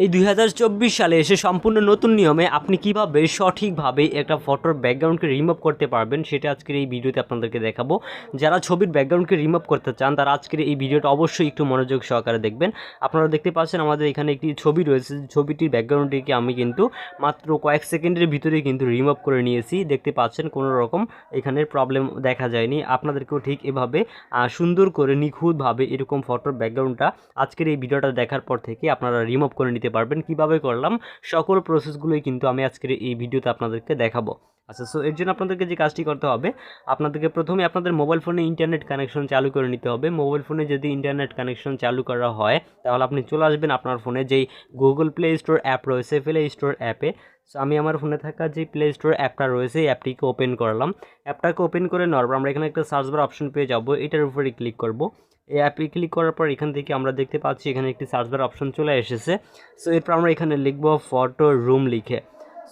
এই 2024 সালে এসে সম্পূর্ণ নতুন নিয়মে আপনি কিভাবে সঠিকভাবে একটা ফটোর ব্যাকগ্রাউন্ডকে রিমুভ করতে পারবেন সেটা আজকের এই ভিডিওতে আপনাদেরকে দেখাবো। যারা ছবির ব্যাকগ্রাউন্ডকে রিমুভ করতে চান তারা আজকের এই ভিডিওটা অবশ্যই একটু মনোযোগ সহকারে দেখবেন। আপনারা দেখতে পাচ্ছেন আমাদের এখানে একটি ছবি রয়েছে, ছবিটির ব্যাকগ্রাউন্ডটিকে আমি কিন্তু মাত্র কয়েক সেকেন্ডের ভিতরে কিন্তু রিমুভ করে নিয়েছি। দেখতে পাচ্ছেন কোনো রকম এখানে প্রবলেম দেখা যায়নি। আপনাদেরকেও ঠিক এভাবে সুন্দর করে নিখুঁতভাবে এরকম ফটোর ব্যাকগ্রাউন্ডটা আজকের এই ভিডিওটা দেখার পর থেকে আপনারা রিমুভ করে নিতে পারবেন। কিভাবে করলাম সকল প্রসেসগুলোই কিন্তু আমি আজকের এই ভিডিওতে আপনাদেরকে দেখাবো। আচ্ছা, সো এর জন্য আপনাদেরকে যে কাজটি করতে হবে, আপনাদেরকে প্রথমে আপনাদের মোবাইল ফোনে ইন্টারনেট কানেকশন চালু করে নিতে হবে। মোবাইল ফোনে যদি ইন্টারনেট কানেকশন চালু করা হয় তাহলে আপনি চলে আসবেন আপনার ফোনে যেই গুগল প্লে স্টোর অ্যাপ রয়েছে, প্লে স্টোর অ্যাপে। সো আমি আমার ফোনে থাকা যে প্লে স্টোর অ্যাপটা রয়েছে এই অ্যাপটিকে ওপেন করলাম। অ্যাপটাকে ওপেন করে নেওয়ার পর আমরা এখানে একটা সার্চ বার অপশন পেয়ে যাবো, এটার উপরে ক্লিক করব। এই অ্যাপে ক্লিক করার পর এখান থেকে আমরা দেখতে পাচ্ছি এখানে একটি সার্চ বার অপশন চলে এসেছে। সো এরপর আমরা এখানে লিখব ফটো রুম লিখে।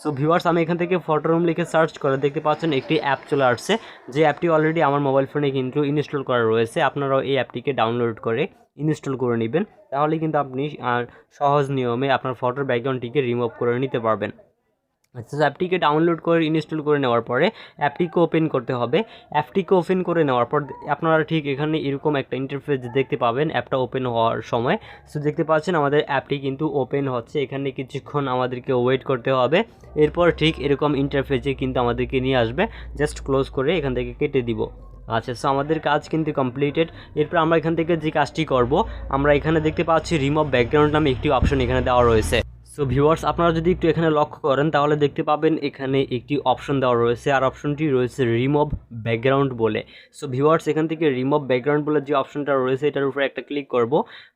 সো ভিউয়ার্স, আমি এখান থেকে ফটো রুম লিখে সার্চ করে দেখতে পাচ্ছেন একটি অ্যাপ চলে আসছে, যে অ্যাপটি অলরেডি আমার মোবাইল ফোনে কিন্তু ইনস্টল করা রয়েছে। আপনারাও এই অ্যাপটিকে ডাউনলোড করে ইনস্টল করে নেবেন, তাহলে কিন্তু আপনি সহজ নিয়মে আপনার ফটোর ব্যাকগ্রাউন্ডটিকে রিমুভ করে নিতে পারবেন। আচ্ছা, অ্যাপটিকে ডাউনলোড করে ইনস্টল করে নেওয়ার পরে অ্যাপটিকে ওপেন করতে হবে। অ্যাপটিকে ওপেন করে নেওয়ার পর আপনারা ঠিক এখানে এরকম একটা ইন্টারফেস দেখতে পাবেন অ্যাপটা ওপেন হওয়ার সময়। সো দেখতে পাচ্ছেন আমাদের অ্যাপটি কিন্তু ওপেন হচ্ছে। এখানে কিছুক্ষণ আমাদেরকে ওয়েট করতে হবে। এরপর ঠিক এরকম ইন্টারফেসে কিন্তু আমাদেরকে নিয়ে আসবে। জাস্ট ক্লোজ করে এখান থেকে কেটে দিব। আচ্ছা, সো আমাদের কাজ কিন্তু কমপ্লিটেড। এরপর আমরা এখান থেকে যে কাজটি করব, আমরা এখানে দেখতে পাচ্ছি রিমুভ ব্যাকগ্রাউন্ড নামে একটি অপশন এখানে দেওয়া রয়েছে। সো ভিউয়ার্স, আপনারা যদি একটু এখানে লক্ষ্য করেন তাহলে দেখতে পাবেন এখানে একটি অপশন দেওয়া রয়েছে, আর অপশনটি রয়েছে রিমুভ ব্যাকগ্রাউন্ড বলে। সো ভিউয়ার্স, এখান থেকে রিমুভ ব্যাকগ্রাউন্ড বলে যে অপশনটা রয়েছে এটার উপরে একটা ক্লিক করব।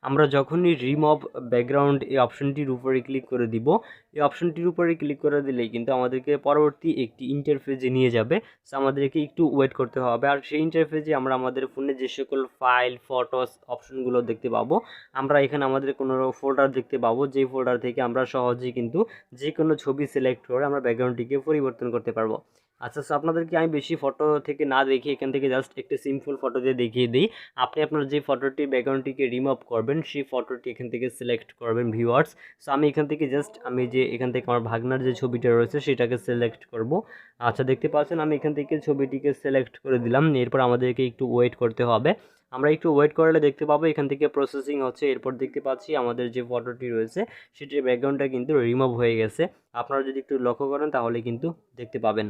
আমরা যখনই রিমুভ ব্যাকগ্রাউন্ড এই অপশনটির উপরে ক্লিক করে দিব, এই অপশনটির উপরে ক্লিক করে দিলেই কিন্তু আমাদেরকে পরবর্তী একটি ইন্টারফেসে নিয়ে যাবে। সো আমাদেরকে একটু ওয়েট করতে হবে। আর সেই ইন্টারফেসে আমরা আমাদের ফোনে যে সকল ফাইল, ফটোস অপশনগুলো দেখতে পাবো, আমরা এখানে আমাদের কোনো ফোল্ডার দেখতে পাবো, যেই ফোল্ডার থেকে আমরা সহজেই কিন্তু যে কোনো ছবি সিলেক্ট করে আমরা ব্যাকগ্রাউন্ডটিকে পরিবর্তন করতে পারবো। আচ্ছা, সো আপনাদেরকে আমি বেশি ফটো থেকে না দেখিয়ে এখান থেকে জাস্ট একটি সিম্পল ফটো দিয়ে দেখিয়ে দিই। আপনি আপনার যে ফটোটি ব্যাকগ্রাউন্ডটিকে রিমুভ করবেন সেই ফটোটি এখান থেকে সিলেক্ট করবেন ভিউয়ার্স। সো আমি এখান থেকে জাস্ট এখান থেকে আমার ভাগনার যে ছবিটা রয়েছে সেটাকে সিলেক্ট করব। আচ্ছা, দেখতে পাচ্ছেন আমি এখান থেকে ছবিটিকে সিলেক্ট করে দিলাম। এরপর আমাদেরকে একটু ওয়েট করতে হবে। আমরা একটু ওয়েট করলে দেখতে পাবো এখান থেকে প্রসেসিং হচ্ছে। এরপর দেখতে পাচ্ছি আমাদের যে ফটোটি রয়েছে সেটির ব্যাকগ্রাউন্ডটা কিন্তু রিমুভ হয়ে গেছে। আপনারা যদি একটু লক্ষ্য করেন তাহলে কিন্তু দেখতে পাবেন।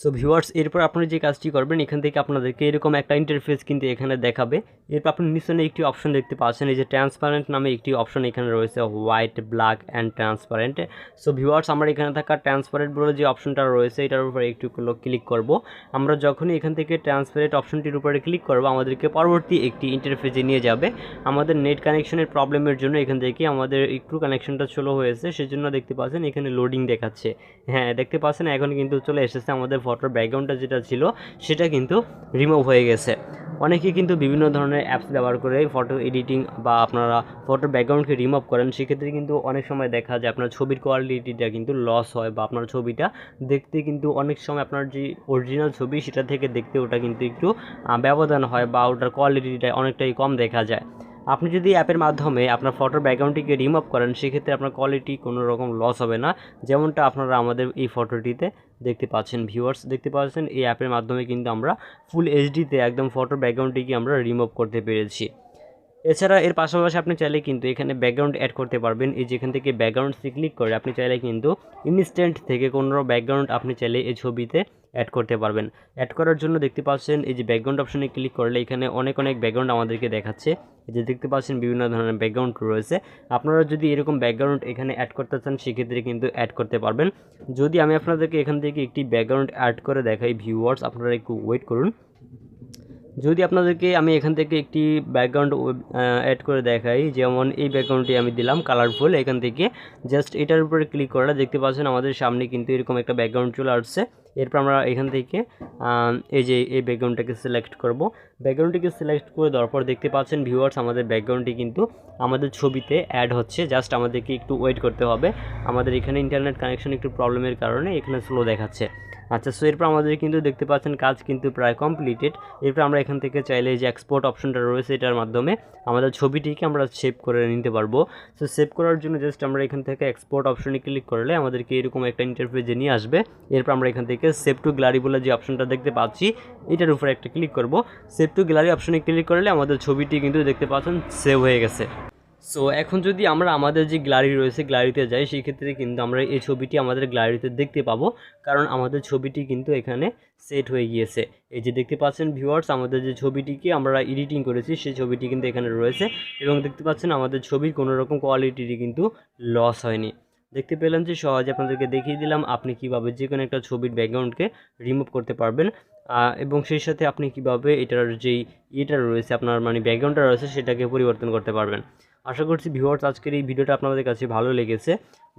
সো ভিউয়ার্স, এরপর আপনারা যে কাজটি করবেন এখান থেকে আপনাদেরকে এরকম একটা ইন্টারফেস কিন্তু এখানে দেখাবে। এরপর আপনি নিচনে একটি অপশন দেখতে পাচ্ছেন, এই যে ট্রান্সপারেন্ট নামে একটি অপশন এখানে রয়েছে, white, black and transparent. So viewers, আমরা এখানে থাকা ট্রান্সপারেন্ট বলে যে অপশনটা রয়েছে এটার উপরে একটু ক্লিক করব। আমরা যখনই এখান থেকে ট্রান্সপারেন্ট অপশনটির উপরে ক্লিক করব আমাদেরকে পরবর্তী একটি ইন্টারফেসে নিয়ে যাবে। আমাদের নেট কানেকশনের প্রবলেমের জন্য এখান থেকে আমাদের একটু কানেকশনটা স্লো হয়েছে, সেজন্য দেখতে পাচ্ছেন এখানে লোডিং দেখাচ্ছে। হ্যাঁ, দেখতে পাচ্ছেন এখন কিন্তু চলে এসেছে, আমাদের ফটোর ব্যাকগ্রাউন্ডটা যেটা ছিল সেটা কিন্তু রিমুভ হয়ে গেছে। অনেকেই কিন্তু বিভিন্ন ধরনের অ্যাপস ব্যবহার করে ফটো এডিটিং বা আপনারা ফটোর ব্যাকগ্রাউন্ডকে রিমুভ করেন, সেক্ষেত্রে কিন্তু অনেক সময় দেখা যায় আপনার ছবির কোয়ালিটিটা কিন্তু লস হয়, বা আপনার ছবিটা দেখতে কিন্তু অনেক সময় আপনার যে অরিজিনাল ছবি সেটা থেকে দেখতে ওটা কিন্তু একটু ব্যবধান হয়, বা ওটার কোয়ালিটিটা অনেকটাই কম দেখা যায়। আপনি যদি অ্যাপের মাধ্যমে আপনার ফটোর ব্যাকগ্রাউন্ডটিকে রিমুভ করেন সেক্ষেত্রে আপনার কোয়ালিটি কোনো রকম লস হবে না, যেমনটা আপনারা আমাদের এই ফটোটিতে দেখতে পাচ্ছেন। ভিউয়ার্স, দেখতে পাচ্ছেন এই অ্যাপের মাধ্যমে কিন্তু আমরা ফুল এইচডিতে একদম ফটোর ব্যাকগ্রাউন্ডটিকে আমরা রিমুভ করতে পেরেছি। এছাড়া এর পাশাপাশি আপনি চাইলে কিন্তু এখানে ব্যাকগ্রাউন্ড অ্যাড করতে পারবেন। এই যেখান থেকে ব্যাকগ্রাউন্ডসে ক্লিক করে আপনি চাইলে কিন্তু ইনস্ট্যান্ট থেকে কোনো ব্যাকগ্রাউন্ড আপনি চাইলে এই ছবিতে অ্যাড করতে পারবেন। অ্যাড করার জন্য দেখতে পাচ্ছেন এই যে ব্যাকগ্রাউন্ড অপশনে ক্লিক করলে এখানে অনেক ব্যাকগ্রাউন্ড আমাদেরকে দেখাচ্ছে। এই যে দেখতে পাচ্ছেন বিভিন্ন ধরনের ব্যাকগ্রাউন্ড রয়েছে। আপনারা যদি এরকম ব্যাকগ্রাউন্ড এখানে অ্যাড করতে চান সেক্ষেত্রে কিন্তু অ্যাড করতে পারবেন। যদি আমি আপনাদেরকে এখান থেকে একটি ব্যাকগ্রাউন্ড অ্যাড করে দেখাই ভিউয়ার্স, আপনারা একটু ওয়েট করুন। যদি আপনাদেরকে আমি এখান থেকে একটি ব্যাকগ্রাউন্ড অ্যাড করে দেখাই, যেমন এই ব্যাকগ্রাউন্ডটি আমি দিলাম কালারফুল, এখান থেকে জাস্ট এটার উপরে ক্লিক করলে দেখতে পাচ্ছেন আমাদের সামনে কিন্তু এরকম একটা ব্যাকগ্রাউন্ড চলে আসছে। এরপর আমরা এখান থেকে এই যে এই ব্যাকগ্রাউন্ডটাকে সিলেক্ট করব। ব্যাকগ্রাউন্ডটিকে সিলেক্ট করে দেওয়ার পর দেখতে পাচ্ছেন ভিউয়ার্স আমাদের ব্যাকগ্রাউন্ডটি কিন্তু আমাদের ছবিতে অ্যাড হচ্ছে। জাস্ট আমাদেরকে একটু ওয়েট করতে হবে, আমাদের এখানে ইন্টারনেট কানেকশন একটু প্রবলেমের কারণে এখানে স্লো দেখাচ্ছে। আচ্ছা, সো এরপর আমাদের কিন্তু দেখতে পাচ্ছেন কাজ কিন্তু প্রায় কমপ্লিটেড। এরপর আমরা এখান থেকে চাইলে যে এক্সপোর্ট অপশনটা রয়েছে এটার মাধ্যমে আমাদের ছবিটিকে আমরা সেভ করে নিতে পারবো। সো সেভ করার জন্য জাস্ট আমরা এখান থেকে এক্সপোর্ট অপশনে ক্লিক করলে আমাদেরকে এরকম একটা ইন্টারফেসে নিয়ে আসবে। এরপর আমরা এখান থেকে সেভ টু গ্যালারি বলে যে অপশনটা দেখতে পাচ্ছি এটার উপরে একটা ক্লিক করব। সেভ টু গ্যালারি অপশনে ক্লিক করলে আমাদের ছবিটি কিন্তু দেখতে পাচ্ছেন সেভ হয়ে গেছে। সো এখন যদি আমরা আমাদের যে গ্যালারি রয়েছে গ্যালারিতে যাই, সেই ক্ষেত্রে কিন্তু আমরা এই ছবিটি আমাদের গ্যালারিতে দেখতে পাবো, কারণ আমাদের ছবিটি কিন্তু এখানে সেট হয়ে গিয়েছে। এই যে দেখতে পাচ্ছেন ভিউয়ার্স আমাদের যে ছবিটিকে আমরা এডিটিং করেছি সেই ছবিটি কিন্তু এখানে রয়েছে, এবং দেখতে পাচ্ছেন আমাদের ছবির কোনো রকম কোয়ালিটিরই কিন্তু লস হয়নি। দেখতে পেলেন যে সহজে আপনাদেরকে দেখিয়ে দিলাম আপনি কীভাবে যে কোনো একটা ছবির ব্যাকগ্রাউন্ডকে রিমুভ করতে পারবেন, এবং সেই সাথে আপনি কীভাবে এটার যেই ইয়েটা রয়েছে আপনার মানে ব্যাকগ্রাউন্ডটা রয়েছে সেটাকে পরিবর্তন করতে পারবেন। আশা করছি ভিউয়ার্স আজকের এই ভিডিওটা আপনাদের কাছে ভালো লেগেছে।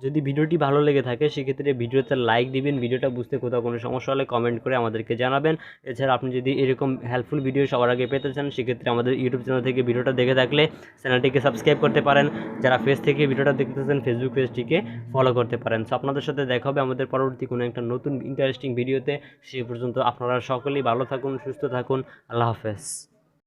যদি ভিডিওটি ভালো লেগে থাকে সেক্ষেত্রে ভিডিওতে লাইক দিবেন, ভিডিওটা বুঝতে কোথাও কোনো সমস্যা হলে কমেন্ট করে আমাদেরকে জানাবেন। এছাড়া আপনি যদি এরকম হেল্পফুল ভিডিও সবার আগে পেতে চান সেক্ষেত্রে আমাদের ইউটিউব চ্যানেল থেকে ভিডিওটা দেখে থাকলে চ্যানেলটিকে সাবস্ক্রাইব করতে পারেন। যারা ফেস থেকে ভিডিওটা দেখতেছেন ফেসবুক পেজটিকে ফলো করতে পারেন। সো আপনাদের সাথে দেখা হবে আমাদের পরবর্তী কোনো একটা নতুন ইন্টারেস্টিং ভিডিওতে। সে পর্যন্ত আপনারা সকলেই ভালো থাকুন, সুস্থ থাকুন। আল্লাহ হাফেজ।